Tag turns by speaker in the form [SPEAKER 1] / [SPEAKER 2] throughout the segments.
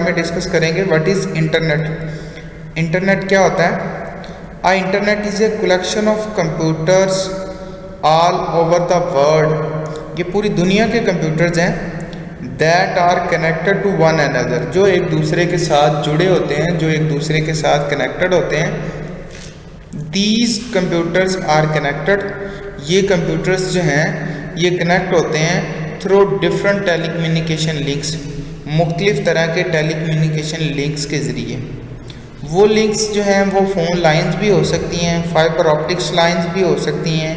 [SPEAKER 1] में डिस्कस करेंगे। What is internet. Internet क्या होता है? Internet is a collection of computers all over the world. ये पूरी दुनिया के कंप्यूटर्स हैं that are connected to one another, जो एक दूसरे के साथ जुड़े होते हैं, जो एक दूसरे के साथ कनेक्टेड होते हैं। दीज कंप्यूटर्स आर कनेक्टेड, ये कंप्यूटर्स जो हैं ये कनेक्ट होते हैं थ्रू डिफरेंट टेलीकम्युनिकेशन लिंक्स, मुख्तलिफ तरह के टेलीकम्युनिकेशन लिंक्स के ज़रिए। वो लिंक्स जो हैं वो फ़ोन लाइंस भी हो सकती हैं, फाइबर ऑप्टिक्स लाइंस भी हो सकती हैं,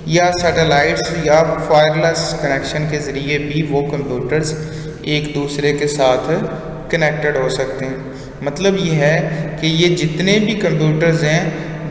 [SPEAKER 1] या सैटेलाइट्स या वायरलेस कनेक्शन के ज़रिए भी वो कंप्यूटर्स एक दूसरे के साथ कनेक्टेड हो सकते हैं। मतलब ये है कि ये जितने भी कंप्यूटर्स हैं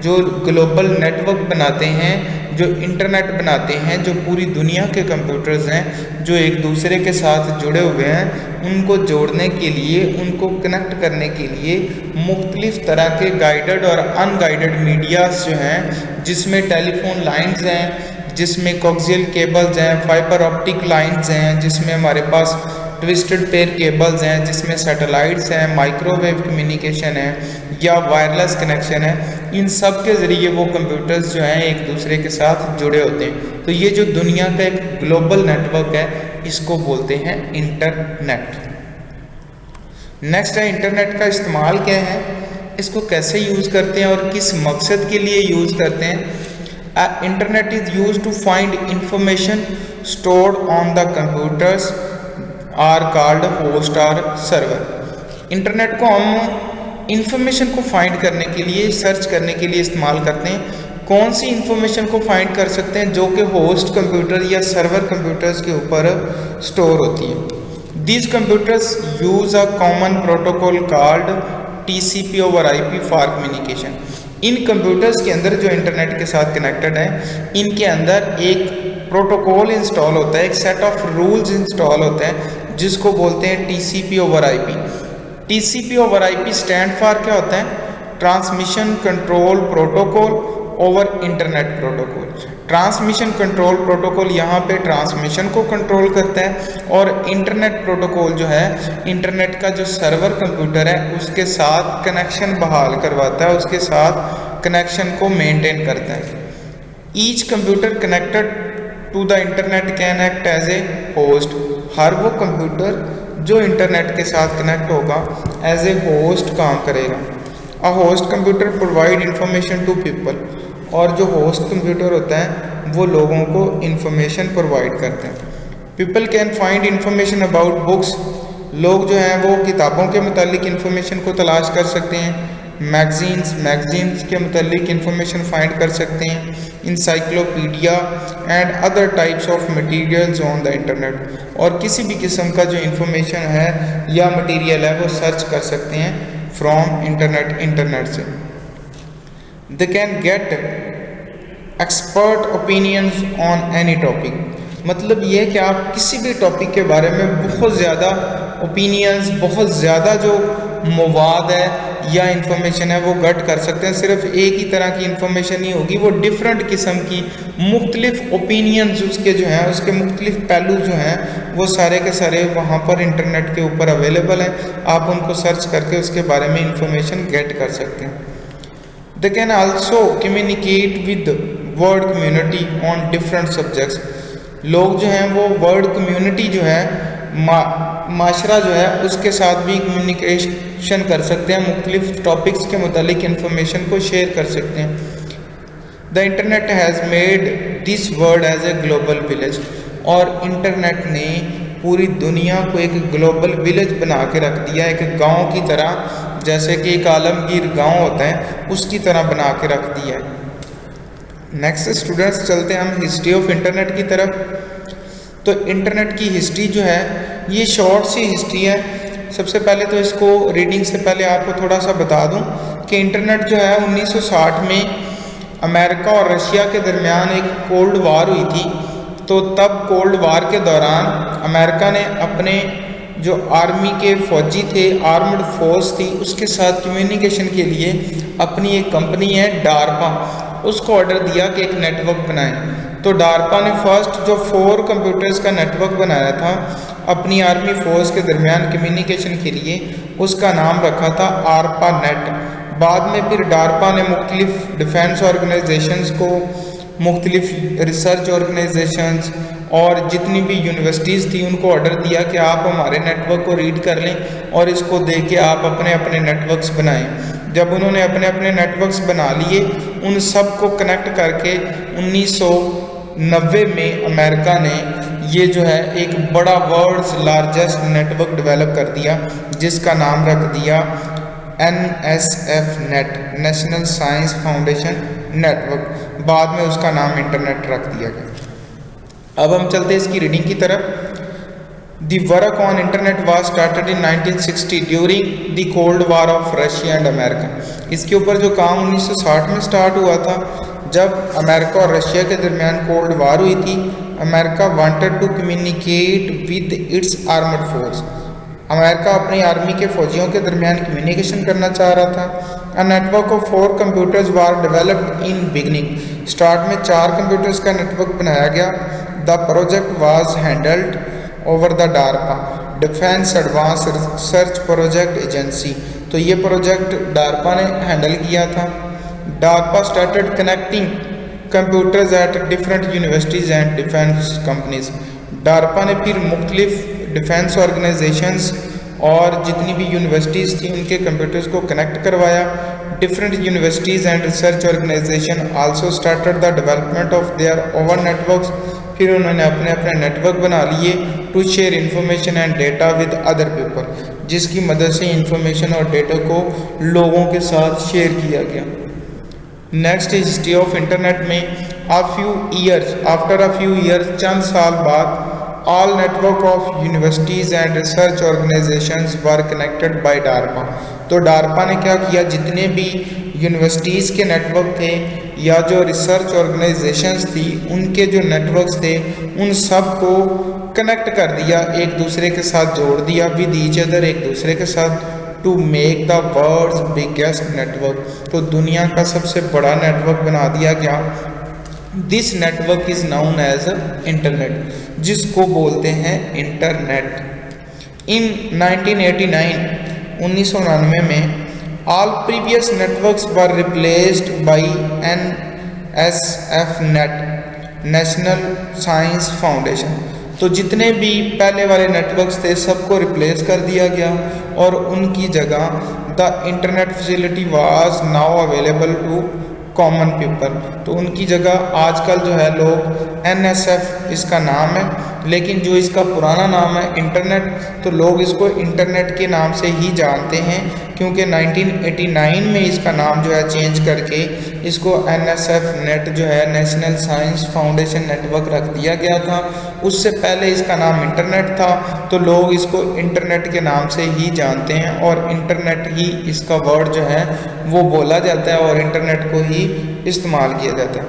[SPEAKER 1] जो ग्लोबल नेटवर्क बनाते हैं, जो इंटरनेट बनाते हैं, जो पूरी दुनिया के कंप्यूटर्स हैं जो एक दूसरे के साथ जुड़े हुए हैं, उनको जोड़ने के लिए, उनको कनेक्ट करने के लिए मुख्तलिफ तरह के गाइडेड और अनगाइडेड मीडियाज़ जो हैं, जिसमें टेलीफोन लाइंस हैं, जिसमें कोक्सियल केबल्स हैं, फाइबर ऑप्टिक लाइंस हैं, जिसमें हमारे पास ट्विस्टेड पेयर केबल्स हैं, जिसमें सैटेलाइट्स हैं, माइक्रोवेव कम्युनिकेशन है या वायरलेस कनेक्शन है। इन सब के ज़रिए वो कंप्यूटर्स जो हैं एक दूसरे के साथ जुड़े होते हैं। तो ये जो दुनिया का एक ग्लोबल नेटवर्क है, इसको बोलते हैं इंटरनेट। नेक्स्ट है इंटरनेट का इस्तेमाल क्या है, इसको कैसे यूज़ करते हैं और किस मकसद के लिए यूज़ करते हैं। Internet is use to find information stored on the computers are called host और सर्वर। इंटरनेट को हम इंफॉर्मेशन को फाइंड करने के लिए, सर्च करने के लिए इस्तेमाल करते हैं। कौन सी इंफॉर्मेशन को फाइंड कर सकते हैं? जो कि होस्ट कंप्यूटर या सर्वर कंप्यूटर्स के ऊपर स्टोर होती है। These computers use a common protocol called TCP over IP for communication. In computers के अंदर जो इंटरनेट के साथ कनेक्टेड हैं, इनके अंदर एक प्रोटोकॉल इंस्टॉल होता है, एक सेट ऑफ रूल्स इंस्टॉल होते हैं जिसको बोलते हैं TCP over IP। TCP over IP stand for क्या होता है? Transmission control protocol over internet protocol. Transmission control protocol यहाँ पे ट्रांसमिशन को कंट्रोल करता है, और इंटरनेट प्रोटोकॉल जो है इंटरनेट का जो सर्वर कंप्यूटर है उसके साथ कनेक्शन बहाल करवाता है, उसके साथ कनेक्शन को मेंटेन करता है। Each computer connected to the internet can act as a host. हर वो कंप्यूटर जो इंटरनेट के साथ कनेक्ट होगा एज ए होस्ट काम करेगा। A host computer provide information to people, और जो होस्ट कंप्यूटर होता है वो लोगों को इंफॉर्मेशन प्रोवाइड करते हैं। People can find information about books. लोग जो हैं वो किताबों के मुतालिक इंफॉर्मेशन को तलाश कर सकते हैं। मैगजीन्स के मुतालिक इंफॉर्मेशन फाइंड कर सकते हैं। Encyclopedia and other types of materials on the internet, और किसी भी किस्म का जो इंफॉर्मेशन है या मटीरियल है वो सर्च कर सकते हैं फ्रॉम इंटरनेट से। They can get expert opinions on any topic. मतलब ये है कि आप किसी भी टॉपिक के बारे में बहुत ज़्यादा ओपिनियंस, बहुत ज़्यादा जो मवाद है या इंफॉर्मेशन है वो गट कर सकते हैं। सिर्फ एक ही तरह की इंफॉर्मेशन नहीं होगी, वो डिफरेंट किस्म की मुख्तलिफ ओपिनियंस उसके जो हैं, उसके मुख्तलिफ पहलू जो हैं वो सारे के सारे वहाँ पर इंटरनेट के ऊपर अवेलेबल हैं। आप उनको सर्च करके उसके बारे में इंफॉर्मेशन गेट कर सकते हैं। They can also communicate with world community on different subjects. लोग जो हैं वो वर्ल्ड कम्युनिटी जो है, माशरा जो है, उसके साथ भी कम्युनिकेशन कर सकते हैं, मुख्तलिफ टॉपिक्स के मुतालिक इंफॉर्मेशन को शेयर कर सकते हैं। The internet has made this world as a global village. और इंटरनेट ने पूरी दुनिया को एक ग्लोबल विलेज बना के रख दिया, एक गांव की तरह, जैसे कि एक आलमगीर गांव होता है उसकी तरह बना के रख दिया है। नेक्स्ट स्टूडेंट्स चलते हैं हम हिस्ट्री ऑफ इंटरनेट की तरफ। तो इंटरनेट की हिस्ट्री जो है ये शॉर्ट सी हिस्ट्री है। सबसे पहले तो इसको रीडिंग से पहले आपको थोड़ा सा बता दूं कि इंटरनेट जो है 1960 में अमेरिका और रशिया के दरमियान एक कोल्ड वार हुई थी। तो तब कोल्ड वार के दौरान अमेरिका ने अपने जो आर्मी के फौजी थे, आर्मड फोर्स थी, उसके साथ कम्युनिकेशन के लिए अपनी एक कंपनी है डार्पा, उसको ऑर्डर दिया कि एक नेटवर्क बनाए। तो डार्पा ने फर्स्ट जो 4 कंप्यूटर्स का नेटवर्क बनाया था अपनी आर्मी फोर्स के दरमियान कम्युनिकेशन के लिए उसका नाम रखा था आरपा नेट। बाद में फिर डारपा ने मुख्तलिफ डिफेंस ऑर्गेनाइजेशंस को, मुख्तलिफ रिसर्च ऑर्गेनाइजेशंस और जितनी भी यूनिवर्सिटीज़ थी उनको ऑर्डर दिया कि आप हमारे नेटवर्क को रीड कर लें और इसको देख के आप अपने अपने नेटवर्क्स बनाएं। जब उन्होंने अपने अपने नेटवर्क्स बना लिए, उन सब को कनेक्ट करके 1990 में अमेरिका ने ये जो है एक बड़ा वर्ल्ड्स लार्जेस्ट नेटवर्क डेवलप कर दिया, जिसका नाम रख दिया NSF net, national science foundation network. बाद में उसका नाम इंटरनेट रख दिया गया। अब हम चलते हैं इसकी रीडिंग की तरफ। The work on internet was started in 1960 during the Cold War of Russia and America। इसके ऊपर जो काम 1960 में स्टार्ट हुआ था, जब अमेरिका और रशिया के दरमियान कोल्ड वार हुई थी। America wanted to communicate with its armed force. America अपनी आर्मी के फौजियों के दरमियान कम्युनिकेशन करना चाह रहा था। A network of 4 computers was developed in beginning. Start में 4 कंप्यूटर्स का नेटवर्क बनाया गया। The project was handled over the DARPA, defence advanced research project agency. तो ये प्रोजेक्ट डारपा ने हैंडल किया था। DARPA started connecting computers at different universities and defence companies. DARPA ने फिर मुख्तलिफ डिफेंस ऑर्गेनाइजेशंस और जितनी भी यूनिवर्सिटीज़ थी उनके कंप्यूटर्स को कनेक्ट करवाया। Different universities and research organisation also started the development of their own networks. फिर उन्होंने अपने अपने नेटवर्क बना लिए to share information and data with other people, जिसकी मदद से इंफॉर्मेशन और डेटा को लोगों के साथ शेयर किया गया। नेक्स्ट हिस्ट्री ऑफ इंटरनेट में आफ्टर अ फ्यू ईयर्स, चंद साल बाद, all network of universities and research organisations were connected by DARPA. तो डारपा ने क्या किया, जितने भी यूनिवर्सिटीज़ के नेटवर्क थे या जो रिसर्च ऑर्गेनाइजेशंस थी उनके जो नेटवर्क्स थे उन सब को कनेक्ट कर दिया, एक दूसरे के साथ जोड़ दिया विद ईच अदर, एक दूसरे के साथ, to make the world's biggest network. तो दुनिया का सबसे बड़ा नेटवर्क बना दिया गया। This network is known as internet, जिसको बोलते हैं इंटरनेट। इन 1999 में all previous networks were replaced by NSF net, national science foundation. तो जितने भी पहले वाले नेटवर्क्स थे सबको रिप्लेस कर दिया गया और उनकी जगह the internet facility was now available to common people. तो उनकी जगह आजकल जो है लोग NSF इसका नाम है, लेकिन जो इसका पुराना नाम है इंटरनेट, तो लोग इसको इंटरनेट के नाम से ही जानते हैं, क्योंकि 1989 में इसका नाम जो है चेंज करके इसको NSF नेट जो है नेशनल साइंस फाउंडेशन नेटवर्क रख दिया गया था। उससे पहले इसका नाम इंटरनेट था, तो लोग इसको इंटरनेट के नाम से ही जानते हैं और इंटरनेट ही इसका वर्ड जो है वो बोला जाता है और इंटरनेट को ही इस्तेमाल किया जाता है।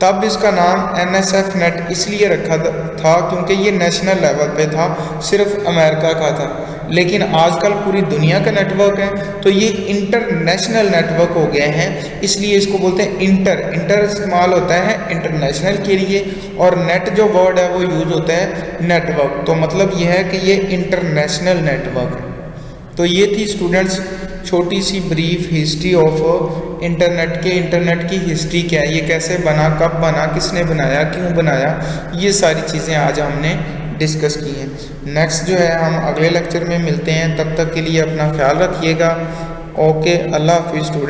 [SPEAKER 1] तब इसका नाम NSF नेट इसलिए रखा था क्योंकि ये नेशनल लेवल पे था, सिर्फ अमेरिका का था, लेकिन आजकल पूरी दुनिया का नेटवर्क है, तो ये इंटरनेशनल नेटवर्क हो गए हैं, इसलिए इसको बोलते हैं इंटर इस्तेमाल होता है इंटरनेशनल के लिए, और नेट जो वर्ड है वो यूज़ होता है नेटवर्क। तो मतलब ये है कि ये इंटरनेशनल नेटवर्क है। तो ये थी स्टूडेंट्स छोटी सी ब्रीफ हिस्ट्री ऑफ इंटरनेट की हिस्ट्री क्या है, ये कैसे बना, कब बना, किसने बनाया, क्यों बनाया, ये सारी चीज़ें आज हमने डिस्कस की हैं। नेक्स्ट जो है हम अगले लेक्चर में मिलते हैं, तब तक के लिए अपना ख्याल रखिएगा। ओके, अल्लाह हाफिज़ स्टूडेंट।